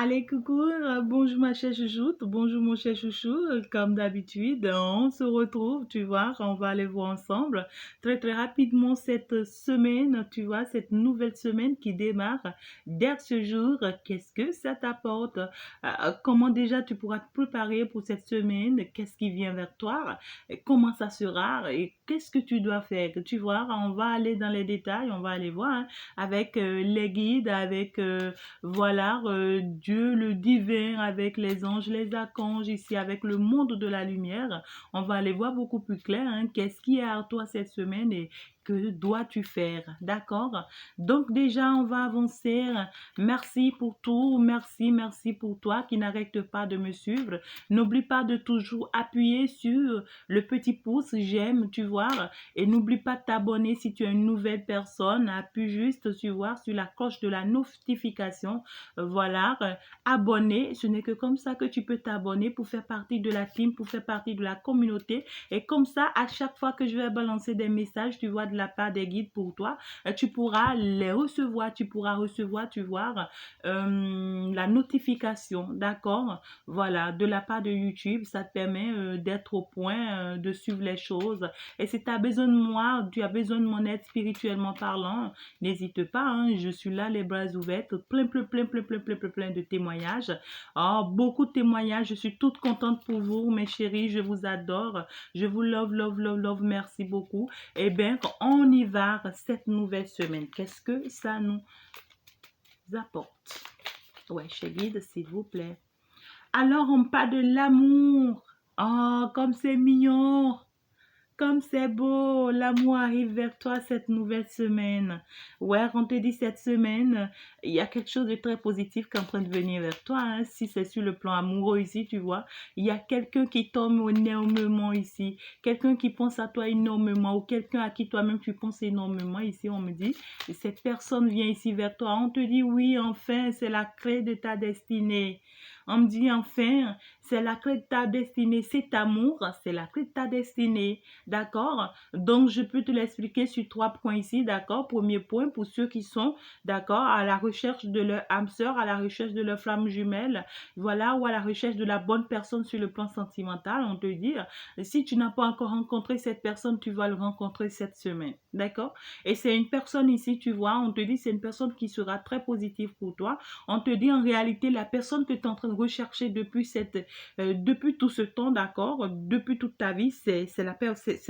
Allez, coucou, bonjour ma chère chouchoute, bonjour mon cher chouchou, comme d'habitude, on se retrouve, tu vois, on va aller voir ensemble très très rapidement cette semaine, tu vois, cette nouvelle semaine qui démarre. Dès ce jour, qu'est-ce que ça t'apporte? Comment déjà tu pourras te préparer pour cette semaine? Qu'est-ce qui vient vers toi? Et comment ça sera? Et qu'est-ce que tu dois faire? Tu vois, on va aller dans les détails, on va aller voir hein, avec les guides, avec voilà, Dieu le divin avec les anges, les archanges ici, avec le monde de la lumière. On va aller voir beaucoup plus clair. Hein, qu'est-ce qui est à toi cette semaine et que dois-tu faire? D'accord? Donc déjà, on va avancer. Merci pour tout. Merci, merci pour toi qui n'arrête pas de me suivre. N'oublie pas de toujours appuyer sur le petit pouce j'aime, tu vois. Et n'oublie pas de t'abonner si tu es une nouvelle personne. Appuie juste, tu vois, sur la cloche de la notification. Voilà, abonner. Ce n'est que comme ça que tu peux t'abonner pour faire partie de la team, pour faire partie de la communauté. Et comme ça, à chaque fois que je vais balancer des messages, tu vois, de la part des guides pour toi, tu pourras les recevoir. Tu pourras recevoir, tu vois, la notification. D'accord? Voilà, de la part de YouTube, ça te permet d'être au point, de suivre les choses. Et si tu as besoin de moi, tu as besoin de mon aide spirituellement parlant, n'hésite pas, hein, je suis là, les bras ouverts, plein de témoignages. Oh, beaucoup de témoignages, je suis toute contente pour vous, mes chéris, je vous adore, je vous love, love, love, love, merci beaucoup. Eh bien, on y va cette nouvelle semaine. Qu'est-ce que ça nous apporte? Ouais, chez guide, s'il vous plaît. Alors, on parle de l'amour. Oh, comme c'est mignon. Comme c'est beau, l'amour arrive vers toi cette nouvelle semaine. Ouais, on te dit cette semaine, il y a quelque chose de très positif qui est en train de venir vers toi. Hein. Si c'est sur le plan amoureux ici, tu vois, il y a quelqu'un qui t'aime énormément ici, quelqu'un qui pense à toi énormément ou quelqu'un à qui toi-même tu penses énormément ici. On me dit, cette personne vient ici vers toi. On te dit, oui, enfin, c'est la clé de ta destinée. On me dit, enfin, c'est la clé de ta destinée. Cet amour, c'est la clé de ta destinée. D'accord? Donc, je peux te l'expliquer sur 3 points ici. D'accord? Premier point, pour ceux qui sont, d'accord, à la recherche de leur âme sœur, à la recherche de leur flamme jumelle, voilà, ou à la recherche de la bonne personne sur le plan sentimental, on te dit, si tu n'as pas encore rencontré cette personne, tu vas le rencontrer cette semaine. D'accord? Et c'est une personne ici, tu vois, on te dit, c'est une personne qui sera très positive pour toi. On te dit, en réalité, la personne que tu es en train de rechercher depuis tout ce temps, d'accord, depuis toute ta vie, c'est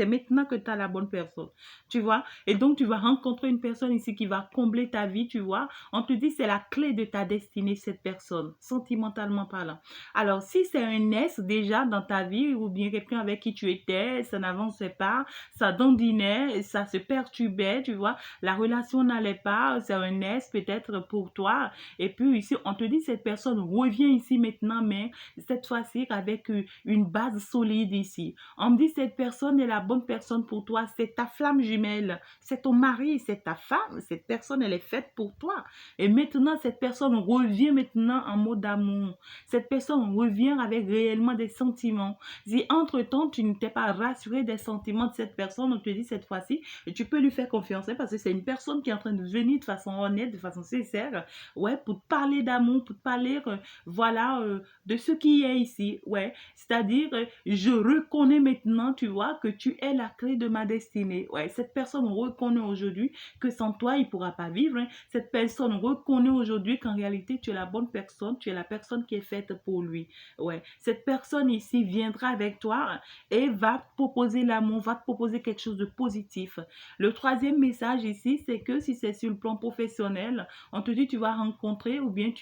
maintenant que tu as la bonne personne, tu vois. Et donc, tu vas rencontrer une personne ici qui va combler ta vie, tu vois. On te dit, c'est la clé de ta destinée, cette personne, sentimentalement parlant. Alors, si c'est un S déjà dans ta vie ou bien quelqu'un avec qui tu étais, ça n'avançait pas, ça dandinait, ça se perturbait, tu vois, la relation n'allait pas, c'est un S peut-être pour toi. Et puis ici, on te dit, cette personne revient ici maintenant, mais cette fois-ci avec une base solide ici. On me dit, cette personne est la bonne personne pour toi, c'est ta flamme jumelle, c'est ton mari, c'est ta femme, cette personne, elle est faite pour toi. Et maintenant, cette personne revient maintenant en mode d'amour. Cette personne revient avec réellement des sentiments. Si entre-temps, tu ne t'es pas rassuré des sentiments de cette personne, on te dit cette fois-ci, tu peux lui faire confiance hein, parce que c'est une personne qui est en train de venir de façon honnête, de façon sincère, ouais, pour te parler d'amour, pour te parler, voilà, de ce qui est ici, ouais. C'est-à-dire, je reconnais maintenant, tu vois, que tu es la clé de ma destinée, ouais. Cette personne reconnaît aujourd'hui que sans toi, il ne pourra pas vivre, hein. Cette personne reconnaît aujourd'hui qu'en réalité, tu es la bonne personne, tu es la personne qui est faite pour lui, ouais. Cette personne ici viendra avec toi et va te proposer l'amour, va te proposer quelque chose de positif. Le troisième message ici, c'est que si c'est sur le plan professionnel, on te dit tu vas rencontrer ou bien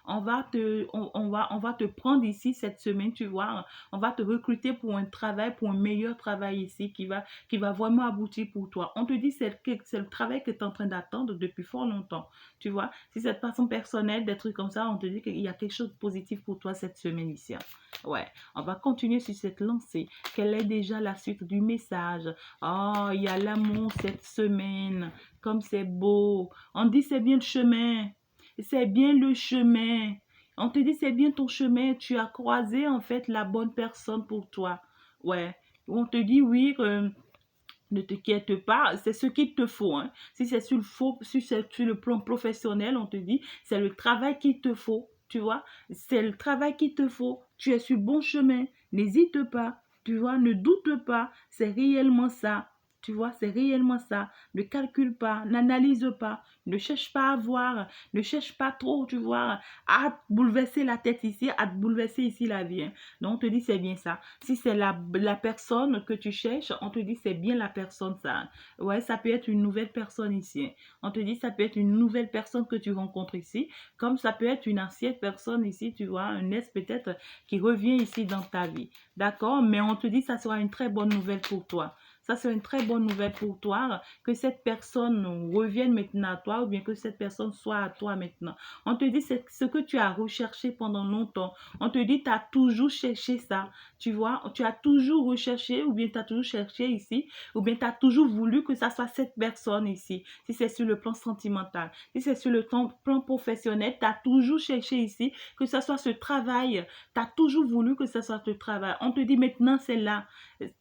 on va te prendre ici cette semaine, tu vois, on va te recruter pour un travail, pour un meilleur travail ici qui va vraiment aboutir pour toi. On te dit c'est le travail que tu es en train d'attendre depuis fort longtemps, tu vois. Si c'est de façon personnelle, des trucs comme ça, on te dit qu'il y a quelque chose de positif pour toi cette semaine ici. Ouais, on va continuer sur cette lancée. Quelle est déjà la suite du message? Oh, il y a l'amour cette semaine. Comme c'est beau. On dit c'est bien le chemin. C'est bien le chemin. On te dit c'est bien ton chemin. Tu as croisé en fait la bonne personne pour toi. Ouais. On te dit oui, ne t'inquiète pas, c'est ce qu'il te faut. Hein. Si c'est sur le plan professionnel, on te dit c'est le travail qu'il te faut. tu vois. C'est le travail qu'il te faut. Tu es sur le bon chemin. N'hésite pas, tu vois, ne doute pas. C'est réellement ça. Tu vois, c'est réellement ça. Ne calcule pas, n'analyse pas, ne cherche pas à voir, ne cherche pas trop, tu vois, à te bouleverser la tête ici, à te bouleverser ici la vie, hein. Donc, on te dit c'est bien ça. Si c'est la personne que tu cherches, on te dit c'est bien la personne ça. Ouais, ça peut être une nouvelle personne ici, hein. On te dit ça peut être une nouvelle personne que tu rencontres ici, comme ça peut être une ancienne personne ici, tu vois, un ex peut-être qui revient ici dans ta vie. D'accord? Mais on te dit ça sera une très bonne nouvelle pour toi. Ça, c'est une très bonne nouvelle pour toi, que cette personne revienne maintenant à toi ou bien que cette personne soit à toi maintenant. On te dit c'est ce que tu as recherché pendant longtemps. On te dit tu as toujours cherché ça. Tu vois, tu as toujours recherché ou bien tu as toujours cherché ici ou bien tu as toujours voulu que ça soit cette personne ici. Si c'est sur le plan sentimental, si c'est sur le plan professionnel, tu as toujours cherché ici que ça soit ce travail. Tu as toujours voulu que ça soit ce travail. On te dit maintenant c'est là.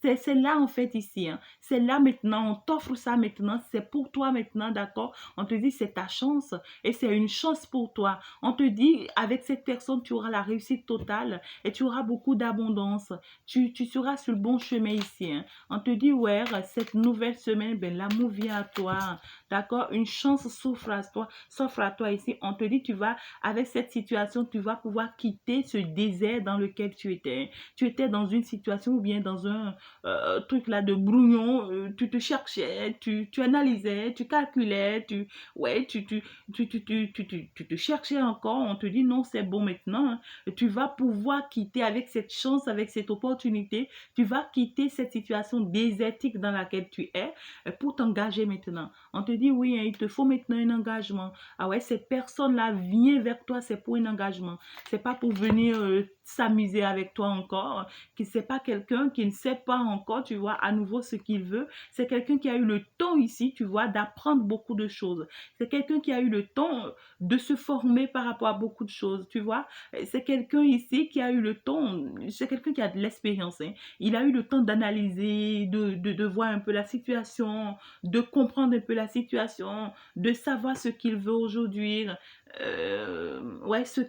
C'est là en fait ici, hein. C'est là maintenant, on t'offre ça maintenant, c'est pour toi maintenant, d'accord? On te dit c'est ta chance et c'est une chance pour toi. On te dit avec cette personne tu auras la réussite totale et tu auras beaucoup d'abondance. Tu seras sur le bon chemin ici, hein. On te dit ouais, cette nouvelle semaine, ben l'amour vient à toi, d'accord? Une chance s'offre à toi ici. On te dit tu vas avec cette situation, tu vas pouvoir quitter ce désert dans lequel tu étais. Tu étais dans une situation ou bien dans un truc là de brouillon, tu te cherchais, tu analysais, tu calculais, ouais, tu te cherchais encore, on te dit non, c'est bon maintenant, hein. Tu vas pouvoir quitter avec cette chance, avec cette opportunité, tu vas quitter cette situation désertique dans laquelle tu es pour t'engager maintenant. On te dit oui, hein, il te faut maintenant un engagement. Ah ouais, cette personne-là vient vers toi, c'est pour un engagement. C'est pas pour venir s'amuser avec toi encore, qui c'est pas quelqu'un qui ne sait pas encore, tu vois, à nouveau ce qu'il veut. C'est quelqu'un qui a eu le temps ici, tu vois, d'apprendre beaucoup de choses. C'est quelqu'un qui a eu le temps de se former par rapport à beaucoup de choses, tu vois. C'est quelqu'un ici qui a eu le temps, c'est quelqu'un qui a de l'expérience, hein. Il a eu le temps d'analyser, de voir un peu la situation, de comprendre un peu la situation, de savoir ce qu'il veut aujourd'hui, ouais, ce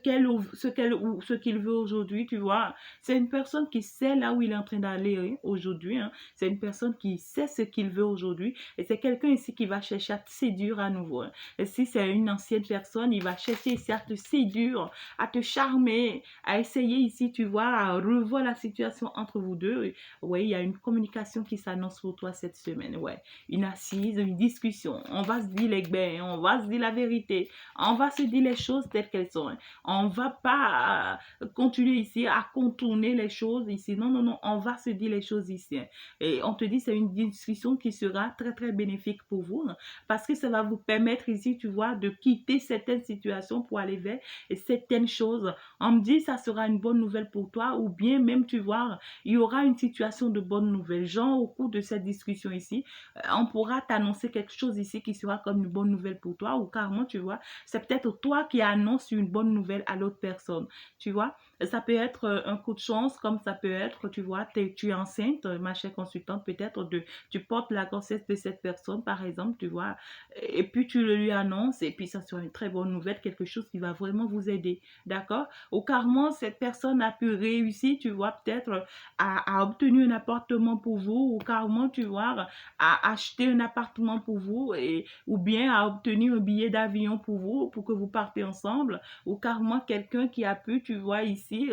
qu'il veut aujourd'hui, tu vois. C'est une personne qui sait là où il est en train d'aller, hein, aujourd'hui, hein. C'est une personne qui sait ce qu'il veut aujourd'hui. Et c'est quelqu'un ici qui va chercher à te séduire à nouveau, hein. Et si c'est une ancienne personne, il va chercher ici à te séduire, à te charmer, à essayer ici, tu vois, à revoir la situation entre vous deux. Ouais, il y a une communication qui s'annonce pour toi cette semaine, ouais. Une assise, une discussion. On va se dire les bains, on va se dire la vérité. On va se dire les choses telles qu'elles sont, hein. On va pas continuer ici à contourner les choses ici. Non, non, non, on va se dire les choses ici, hein. Et on te dit c'est une discussion qui sera très, très bénéfique pour vous, hein, parce que ça va vous permettre ici, tu vois, de quitter certaines situations pour aller vers certaines choses. On me dit ça sera une bonne nouvelle pour toi ou bien même, tu vois, il y aura une situation de bonne nouvelle. Genre, au cours de cette discussion ici, on pourra t'annoncer quelque chose ici qui sera comme une bonne nouvelle pour toi ou carrément, tu vois, c'est peut-être toi qui annonces une bonne nouvelle à l'autre personne, tu vois. Ça peut être un coup de chance, comme ça peut être, tu vois, tu es enceinte, ma chère consultante, peut-être tu portes la grossesse de cette personne, par exemple, tu vois, et puis tu le lui annonces, et puis ça sera une très bonne nouvelle, quelque chose qui va vraiment vous aider, d'accord? Ou carrément, cette personne a pu réussir, tu vois, peut-être à obtenir un appartement pour vous, ou carrément, tu vois, à acheter un appartement pour vous, ou bien à obtenir un billet d'avion pour vous, pour que vous partez ensemble, ou carrément quelqu'un qui a pu, tu vois, ici,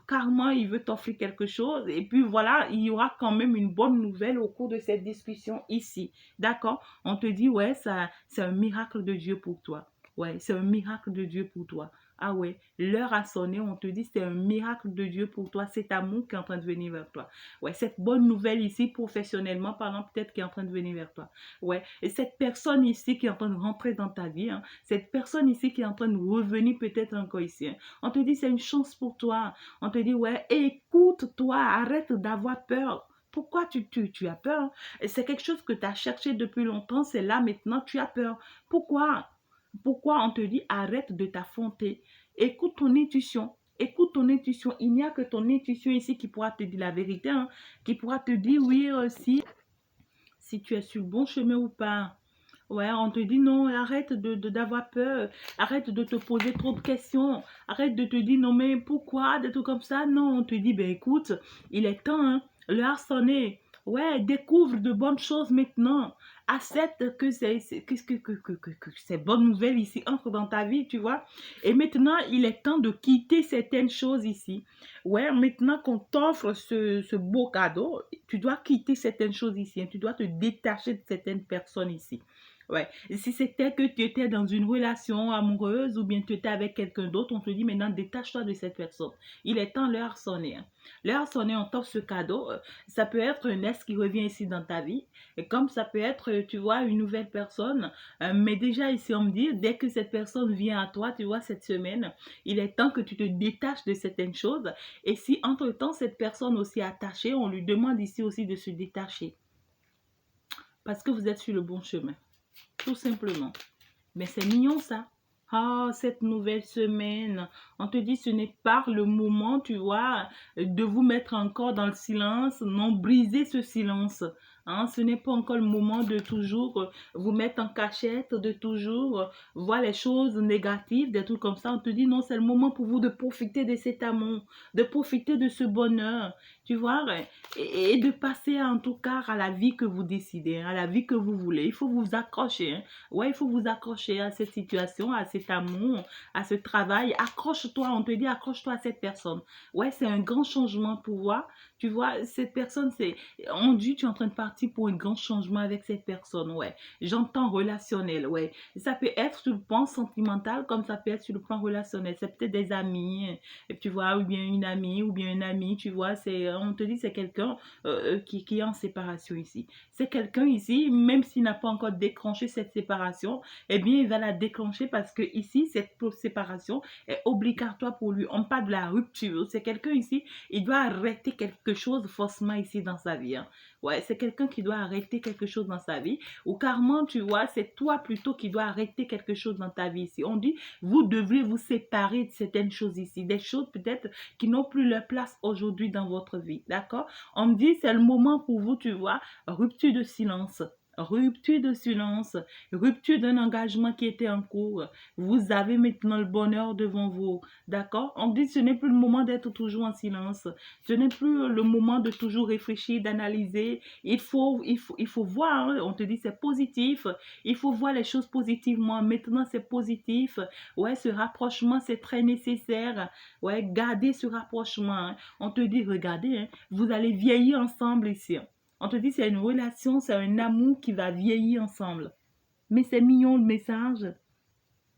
carrément, il veut t'offrir quelque chose, et puis voilà, il y aura quand même une bonne nouvelle au cours de cette discussion ici, d'accord? On te dit, ouais, ça, c'est un miracle de Dieu pour toi. Ouais, c'est un miracle de Dieu pour toi. Ah ouais, l'heure a sonné, on te dit c'est un miracle de Dieu pour toi, cet amour qui est en train de venir vers toi. Ouais, cette bonne nouvelle ici, professionnellement parlant, peut-être qui est en train de venir vers toi. Ouais, et cette personne ici qui est en train de rentrer dans ta vie, hein, cette personne ici qui est en train de revenir peut-être encore ici, hein, on te dit c'est une chance pour toi. On te dit, ouais, écoute-toi, arrête d'avoir peur. Pourquoi tu as peur? C'est quelque chose que tu as cherché depuis longtemps, c'est là maintenant, tu as peur. Pourquoi? Pourquoi on te dit arrête de t'affronter? Écoute ton intuition. Écoute ton intuition. Il n'y a que ton intuition ici qui pourra te dire la vérité, hein, qui pourra te dire oui, si tu es sur le bon chemin ou pas. Ouais, on te dit non, arrête d'avoir peur, arrête de te poser trop de questions, arrête de te dire non mais pourquoi, des trucs comme ça. Non, on te dit ben écoute, il est temps, hein, l'heure sonne. Ouais, découvre de bonnes choses maintenant. Accepte que que ces bonnes nouvelles ici entrent dans ta vie, tu vois. Et maintenant, il est temps de quitter certaines choses ici. Ouais, maintenant qu'on t'offre ce beau cadeau, tu dois quitter certaines choses ici, hein. Tu dois te détacher de certaines personnes ici. Ouais. Et si c'était que tu étais dans une relation amoureuse ou bien tu étais avec quelqu'un d'autre, on te dit maintenant détache-toi de cette personne. Il est temps, l'heure sonner, hein. L'heure sonner, on t'offre ce cadeau. Ça peut être un ex qui revient ici dans ta vie. Et comme ça peut être, tu vois, une nouvelle personne. Mais déjà ici, on me dit, dès que cette personne vient à toi, tu vois, cette semaine, il est temps que tu te détaches de certaines choses. Et si entre-temps, cette personne aussi est attachée, on lui demande ici aussi de se détacher. Parce que vous êtes sur le bon chemin. Tout simplement. Mais c'est mignon ça. Ah, cette nouvelle semaine. On te dit ce n'est pas le moment, tu vois, de vous mettre encore dans le silence. Non, brisez ce silence. Hein, ce n'est pas encore le moment de toujours vous mettre en cachette, de toujours voir les choses négatives, des trucs comme ça. On te dit non, c'est le moment pour vous de profiter de cet amour, de profiter de ce bonheur, tu vois, et de passer en tout cas à la vie que vous décidez, à la vie que vous voulez. Il faut vous accrocher, hein. Ouais, il faut vous accrocher à cette situation, à cet amour, à ce travail. Accroche-toi, on te dit accroche-toi à cette personne. Ouais, c'est un grand changement pour voir. Tu vois, cette personne, c'est... On dit tu es en train de partir pour un grand changement avec cette personne, ouais. J'entends relationnel, ouais. Ça peut être sur le plan sentimental comme ça peut être sur le plan relationnel. C'est peut-être des amis, et tu vois, ou bien une amie, ou bien un ami, tu vois. On te dit c'est quelqu'un qui est en séparation ici. C'est quelqu'un ici, même s'il n'a pas encore déclenché cette séparation, eh bien, il va la déclencher parce que ici, cette séparation est obligatoire pour lui. On parle de la rupture. C'est quelqu'un ici, il doit arrêter quelque chose forcément ici dans sa vie, hein. Ouais, c'est quelqu'un qui doit arrêter quelque chose dans sa vie. Ou carrément, tu vois, c'est toi plutôt qui dois arrêter quelque chose dans ta vie ici. On dit, vous devez vous séparer de certaines choses ici. Des choses peut-être qui n'ont plus leur place aujourd'hui dans votre vie. D'accord? On me dit, c'est le moment pour vous, tu vois, rupture de silence. Rupture de silence, rupture d'un engagement qui était en cours. Vous avez maintenant le bonheur devant vous. D'accord? On dit ce n'est plus le moment d'être toujours en silence. Ce n'est plus le moment de toujours réfléchir, d'analyser. Il faut voir. Hein. On te dit c'est positif. Il faut voir les choses positivement. Maintenant, c'est positif. Ouais, ce rapprochement, c'est très nécessaire. Ouais, gardez ce rapprochement. Hein. On te dit, regardez, hein, vous allez vieillir ensemble ici. On te dit c'est une relation, c'est un amour qui va vieillir ensemble. Mais c'est mignon le message.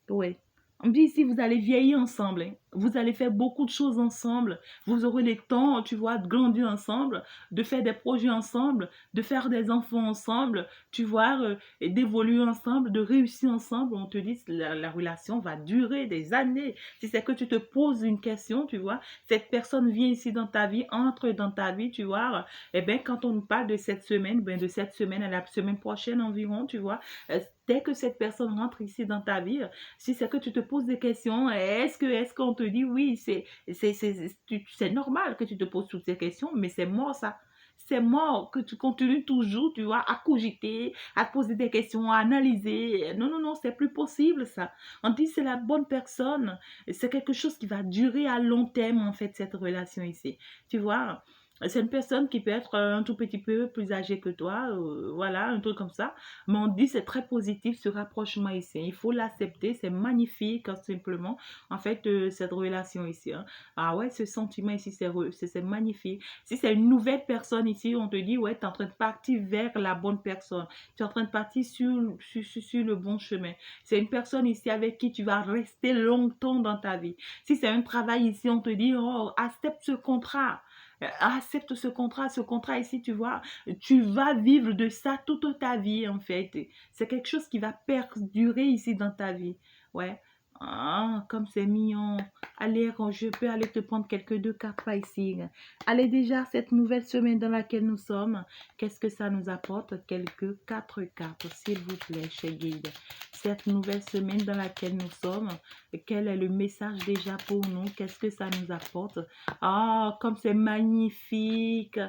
Ouais. On me dit ici, vous allez vieillir ensemble, hein. Vous allez faire beaucoup de choses ensemble. Vous aurez le temps, tu vois, de grandir ensemble, de faire des projets ensemble, de faire des enfants ensemble, tu vois, et d'évoluer ensemble, de réussir ensemble. On te dit la relation va durer des années. Si c'est que tu te poses une question, tu vois, cette personne vient ici dans ta vie, entre dans ta vie, tu vois, et bien quand on parle de cette semaine, ben de cette semaine à la semaine prochaine environ, tu vois, dès que cette personne rentre ici dans ta vie, si c'est que tu te poses des questions, est-ce qu'on te dit oui, c'est normal que tu te poses toutes ces questions, mais c'est mort ça. C'est mort que tu continues toujours, tu vois, à cogiter, à te poser des questions, à analyser. Non, non, non, c'est plus possible ça. On dit c'est la bonne personne. C'est quelque chose qui va durer à long terme en fait, cette relation ici. Tu vois, c'est une personne qui peut être un tout petit peu plus âgée que toi, voilà, un truc comme ça. Mais on dit c'est très positif ce rapprochement ici. Il faut l'accepter, c'est magnifique hein, simplement. En fait, cette relation ici. Hein. Ah ouais, ce sentiment ici, c'est magnifique. Si c'est une nouvelle personne ici, on te dit ouais, tu es en train de partir vers la bonne personne. Tu es en train de partir sur le bon chemin. C'est une personne ici avec qui tu vas rester longtemps dans ta vie. Si c'est un travail ici, on te dit oh, accepte ce contrat. Accepte ce contrat ici, tu vois, tu vas vivre de ça toute ta vie en fait. C'est quelque chose qui va perdurer ici dans ta vie. Ouais. Ah, comme c'est mignon. Allez, je peux aller te prendre quelques deux cartes par ici. Allez déjà, cette nouvelle semaine dans laquelle nous sommes, qu'est-ce que ça nous apporte? Quelques quatre cartes, s'il vous plaît, chez Guide. cette nouvelle semaine dans laquelle nous sommes. Quel est le message déjà pour nous? Qu'est-ce que ça nous apporte? Ah, comme c'est magnifique!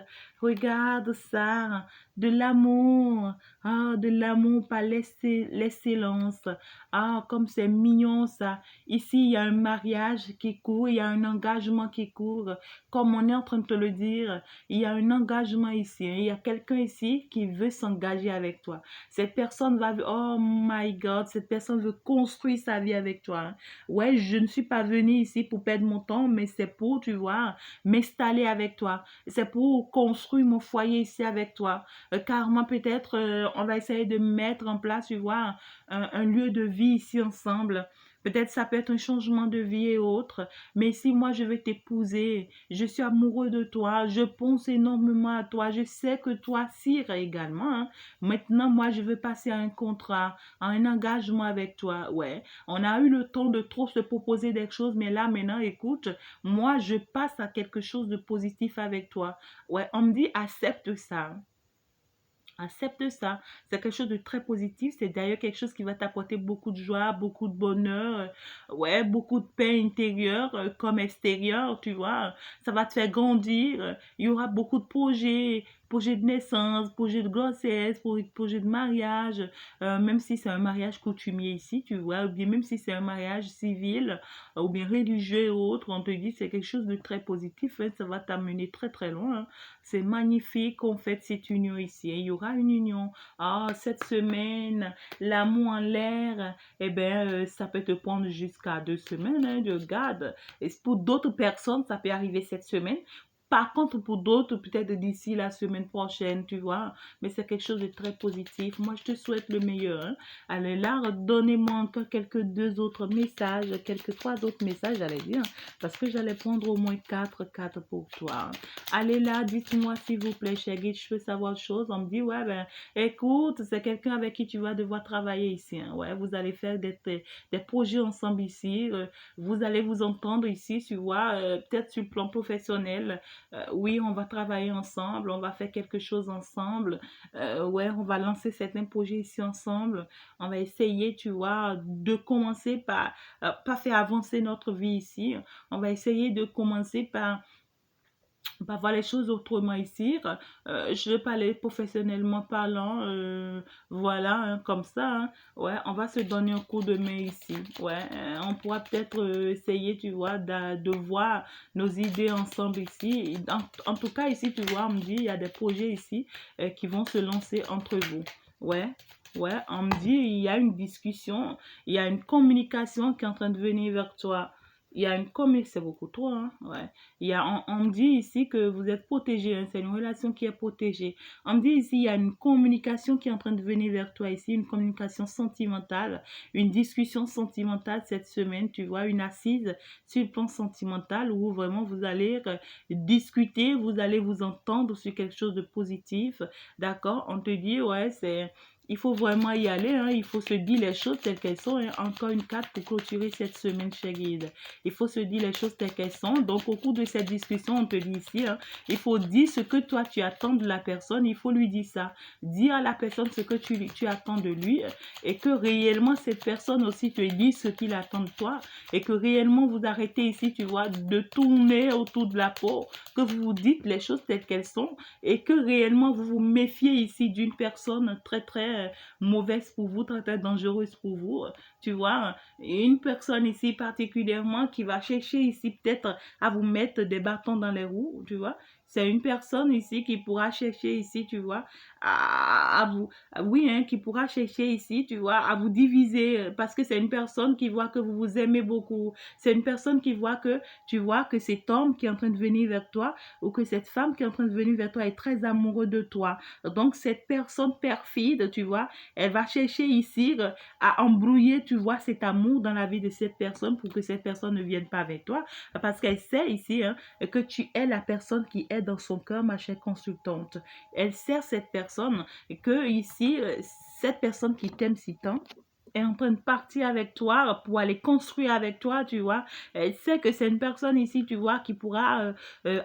Regarde ça! De l'amour! Ah, de l'amour par l'excellence! Ah, comme c'est mignon ça! Ici, il y a un mariage qui court, il y a un engagement qui court. Comme on est en train de te le dire, il y a un engagement ici. Il y a quelqu'un ici qui veut s'engager avec toi. Cette personne va, oh my God, cette personne veut construire sa vie avec toi. Hein. Ouais, je ne suis pas venue ici pour perdre mon temps, mais c'est pour, tu vois, m'installer avec toi. C'est pour construire mon foyer ici avec toi. Car moi, peut-être, on va essayer de mettre en place, tu vois, un lieu de vie ici ensemble. Peut-être ça peut être un changement de vie et autres. Mais si moi je veux t'épouser, je suis amoureux de toi, je pense énormément à toi, je sais que toi sire également. Hein. Maintenant, moi je veux passer à un contrat, à un engagement avec toi. Ouais, on a eu le temps de trop se proposer des choses, mais là maintenant, écoute, moi je passe à quelque chose de positif avec toi. Ouais, on me dit accepte ça. Accepte ça. C'est quelque chose de très positif. C'est d'ailleurs quelque chose qui va t'apporter beaucoup de joie, beaucoup de bonheur, ouais, beaucoup de paix intérieure comme extérieure, tu vois. Ça va te faire grandir. Il y aura beaucoup de projets, projets de naissance, projets de grossesse, projets de mariage, même si c'est un mariage coutumier ici, tu vois, ou bien même si c'est un mariage civil, ou bien religieux et autres, on te dit c'est quelque chose de très positif, hein, ça va t'amener très très loin. Hein. C'est magnifique qu'on fait cette union ici. Il y aura une union. Ah, cette semaine, l'amour en l'air, eh bien, ça peut te prendre jusqu'à 2 semaines, hein, de garde. Et pour d'autres personnes, ça peut arriver cette semaine. Par contre, pour d'autres, peut-être d'ici la semaine prochaine, tu vois. Mais c'est quelque chose de très positif. Moi, je te souhaite le meilleur. Hein. Allez là, donnez-moi encore quelques deux autres messages, quelques trois autres messages, j'allais dire. Parce que j'allais prendre au moins quatre pour toi. Allez là, dites-moi s'il vous plaît, cher guide, je peux savoir autre chose. On me dit, ouais, ben, écoute, c'est quelqu'un avec qui tu vas devoir travailler ici. Hein. Ouais, vous allez faire des projets ensemble ici. Vous allez vous entendre ici, tu vois, peut-être sur le plan professionnel. Oui, on va travailler ensemble, on va faire quelque chose ensemble. Ouais, on va lancer certains projets ici ensemble. On va essayer, tu vois, de commencer par, pas faire avancer notre vie ici. On va essayer de commencer par voir les choses autrement ici. Je vais parler professionnellement parlant, voilà, hein, comme ça. Hein. Ouais, on va se donner un coup de main ici. Ouais, on pourra peut-être essayer, tu vois, de voir nos idées ensemble ici. En tout cas, ici, tu vois, on me dit, il y a des projets ici qui vont se lancer entre vous. Ouais. Ouais, on me dit, il y a une discussion, il y a une communication qui est en train de venir vers toi. Il y a une communication, c'est beaucoup trop, hein? Ouais. On me dit ici que vous êtes protégé, hein, c'est une relation qui est protégée. On me dit ici, il y a une communication qui est en train de venir vers toi ici, une communication sentimentale, une discussion sentimentale cette semaine, tu vois, une assise sur le plan sentimental où vraiment vous allez discuter, vous allez vous entendre sur quelque chose de positif, d'accord? On te dit, ouais, il faut vraiment y aller, hein, il faut se dire les choses telles qu'elles sont. Hein. Encore une carte pour clôturer cette semaine, cher guide. Il faut se dire les choses telles qu'elles sont. Donc, au cours de cette discussion, on te dit ici, hein, il faut dire ce que toi, tu attends de la personne. Il faut lui dire ça. Dire à la personne ce que tu attends de lui et que réellement, cette personne aussi te dit ce qu'il attend de toi et que réellement, vous arrêtez ici, tu vois, de tourner autour de la peau, que vous vous dites les choses telles qu'elles sont et que réellement, vous vous méfiez ici d'une personne très, très mauvaise pour vous, très, très dangereuse pour vous, tu vois. Et une personne ici particulièrement qui va chercher ici peut-être à vous mettre des bâtons dans les roues, tu vois. C'est une personne ici qui pourra chercher ici, tu vois, à vous, oui, hein, qui pourra chercher ici, tu vois, à vous diviser parce que c'est une personne qui voit que vous vous aimez beaucoup. C'est une personne qui voit que, tu vois, que cet homme qui est en train de venir vers toi ou que cette femme qui est en train de venir vers toi est très amoureux de toi. Donc, cette personne perfide, tu vois, elle va chercher ici à embrouiller, tu vois, cet amour dans la vie de cette personne pour que cette personne ne vienne pas avec toi parce qu'elle sait ici hein, que tu es la personne qui est dans son cœur, ma chère consultante. Elle sert cette personne et que ici, cette personne qui t'aime si tant, est en train de partir avec toi pour aller construire avec toi, tu vois. Elle sait que c'est une personne ici, tu vois, qui pourra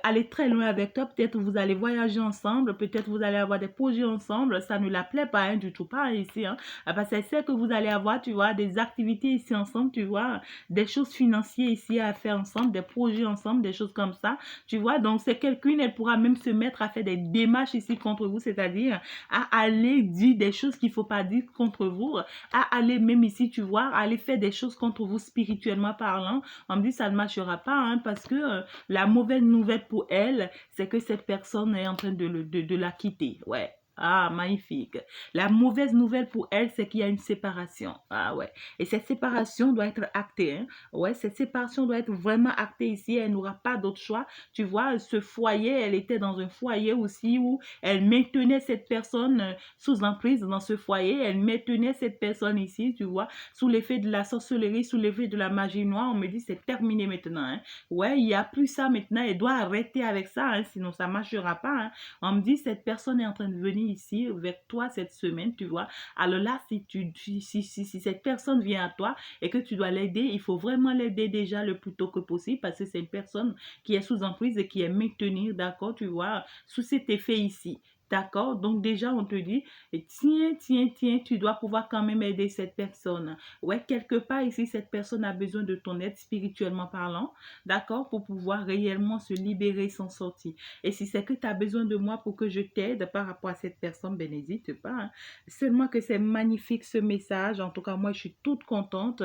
aller très loin avec toi. Peut-être vous allez voyager ensemble, peut-être vous allez avoir des projets ensemble. Ça ne la plaît pas, hein, du tout pas ici, hein. Parce qu'elle sait que vous allez avoir, tu vois, des activités ici ensemble, tu vois, des choses financières ici à faire ensemble, des projets ensemble, des choses comme ça, tu vois. Donc, c'est quelqu'un, elle pourra même se mettre à faire des démarches ici contre vous, c'est-à-dire à aller dire des choses qu'il ne faut pas dire contre vous, à aller même ici, tu vois, à aller faire des choses contre vous spirituellement parlant. On me dit ça ne marchera pas, hein, parce que la mauvaise nouvelle pour elle, c'est que cette personne est en train de la quitter. Ouais. Ah, magnifique. La mauvaise nouvelle pour elle, c'est qu'il y a une séparation. Ah ouais. Et cette séparation doit être actée, hein. Ouais, cette séparation doit être vraiment actée ici. Elle n'aura pas d'autre choix. Tu vois, ce foyer, elle était dans un foyer aussi où elle maintenait cette personne sous emprise dans ce foyer. Elle maintenait cette personne ici, tu vois, sous l'effet de la sorcellerie, sous l'effet de la magie noire. On me dit, c'est terminé maintenant, hein. Ouais, il n'y a plus ça maintenant. Elle doit arrêter avec ça, hein, sinon ça ne marchera pas, hein. On me dit, cette personne est en train de venir ici vers toi cette semaine, tu vois. Alors là, si cette personne vient à toi et que tu dois l'aider, il faut vraiment l'aider déjà le plus tôt que possible parce que c'est une personne qui est sous emprise et qui est maintenue, d'accord, tu vois, sous cet effet ici. D'accord? Donc déjà, on te dit, tiens, tiens, tiens, tu dois pouvoir quand même aider cette personne. Ouais, quelque part ici, cette personne a besoin de ton aide spirituellement parlant, d'accord? Pour pouvoir réellement se libérer, s'en sortir. Et si c'est que tu as besoin de moi pour que je t'aide par rapport à cette personne, ben n'hésite pas, hein. Seulement que c'est magnifique ce message. En tout cas, moi, je suis toute contente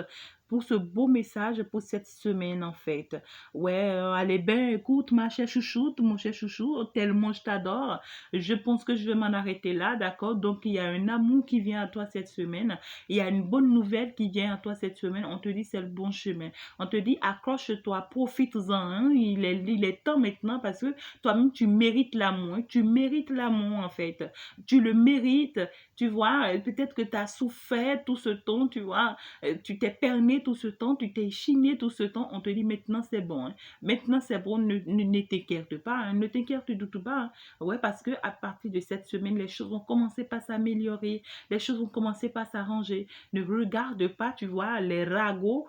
pour ce beau message pour cette semaine en fait. Ouais, allez ben, écoute ma chère chouchoute, mon cher chouchou, tellement je t'adore. Je pense que je vais m'en arrêter là, d'accord? Donc il y a un amour qui vient à toi cette semaine. Il y a une bonne nouvelle qui vient à toi cette semaine. On te dit c'est le bon chemin. On te dit accroche-toi, profite-en, hein. Il est temps maintenant parce que toi-même tu mérites l'amour, hein. Tu mérites l'amour en fait. Tu le mérites, tu vois. Peut-être que tu as souffert tout ce temps, tu vois. Tu t'es permis tout ce temps, tu t'es chigné tout ce temps, on te dit maintenant c'est bon, hein. Maintenant c'est bon, ne t'inquiète pas, hein. Ne t'inquiète du tout pas, hein. Ouais, parce que à partir de cette semaine, les choses vont commencer par s'améliorer, les choses vont commencer par s'arranger. Ne regarde pas, tu vois, les ragots,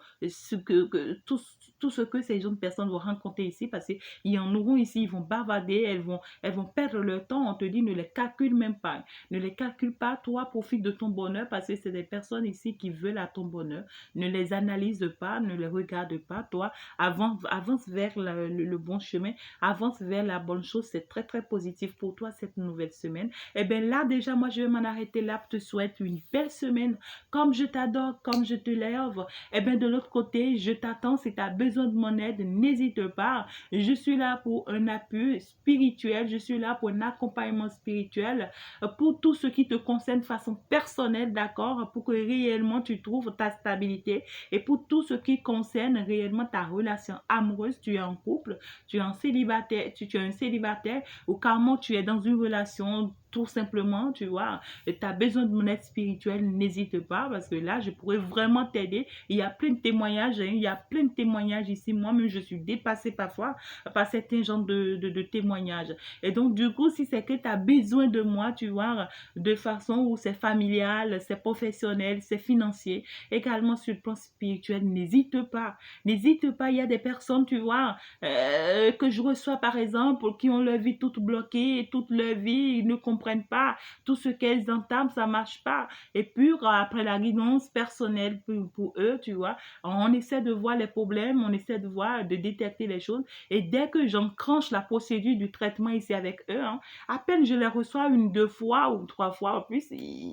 tout ce que ces jeunes personnes vont rencontrer ici, parce qu'ils en auront ici, ils vont bavarder, elles vont perdre leur temps, on te dit ne les calcule même pas. Ne les calcule pas, toi profite de ton bonheur, parce que c'est des personnes ici qui veulent à ton bonheur. Ne les analyse pas, ne les regarde pas. Toi, avance vers le bon chemin, avance vers la bonne chose. C'est très, très positif pour toi cette nouvelle semaine. Et bien là, déjà, moi, je vais m'en arrêter là. Je te souhaite une belle semaine. Comme je t'adore, comme je te lève. Et bien de l'autre côté, je t'attends. Si tu as besoin de mon aide, n'hésite pas. Je suis là pour un appui spirituel. Je suis là pour un accompagnement spirituel. Pour tout ce qui te concerne de façon personnelle, d'accord? Pour que réellement tu trouves ta stabilité et pour tout ce qui concerne réellement ta relation amoureuse, tu es en couple, tu es en célibataire, tu es un célibataire ou carrément tu es dans une relation tout simplement, tu vois, tu as besoin de mon aide spirituelle, n'hésite pas parce que là, je pourrais vraiment t'aider. Il y a plein de témoignages, hein, il y a plein de témoignages ici. Moi-même, je suis dépassée parfois par certains genres de témoignages. Et donc, du coup, si c'est que tu as besoin de moi, tu vois, de façon où c'est familial, c'est professionnel, c'est financier, également sur le plan spirituel, n'hésite pas. N'hésite pas, il y a des personnes, tu vois, que je reçois par exemple, qui ont leur vie toute bloquée, toute leur vie, ils ne comprennent pas tout ce qu'elles entament, ça marche pas. Et puis, après la guidance personnelle pour eux, tu vois, on essaie de voir les problèmes, on essaie de voir, de détecter les choses. Et dès que j'enclenche la procédure du traitement ici avec eux, hein, à peine je les reçois une, deux fois ou trois fois en plus,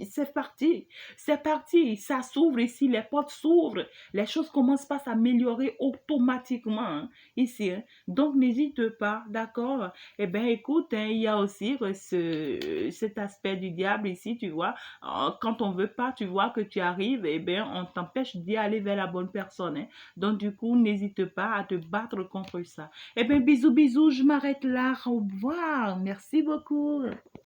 c'est parti. C'est parti. Ça s'ouvre ici, les portes s'ouvrent. Les choses commencent pas à s'améliorer automatiquement, hein, ici, hein. Donc, n'hésite pas, d'accord? Eh bien, écoute, hein, il y a aussi cet aspect du diable ici, tu vois. Quand on veut pas, tu vois, que tu arrives, eh bien, on t'empêche d'y aller vers la bonne personne, hein. Donc, du coup, n'hésite pas à te battre contre ça. Eh bien, bisous, bisous, je m'arrête là. Au revoir. Merci beaucoup.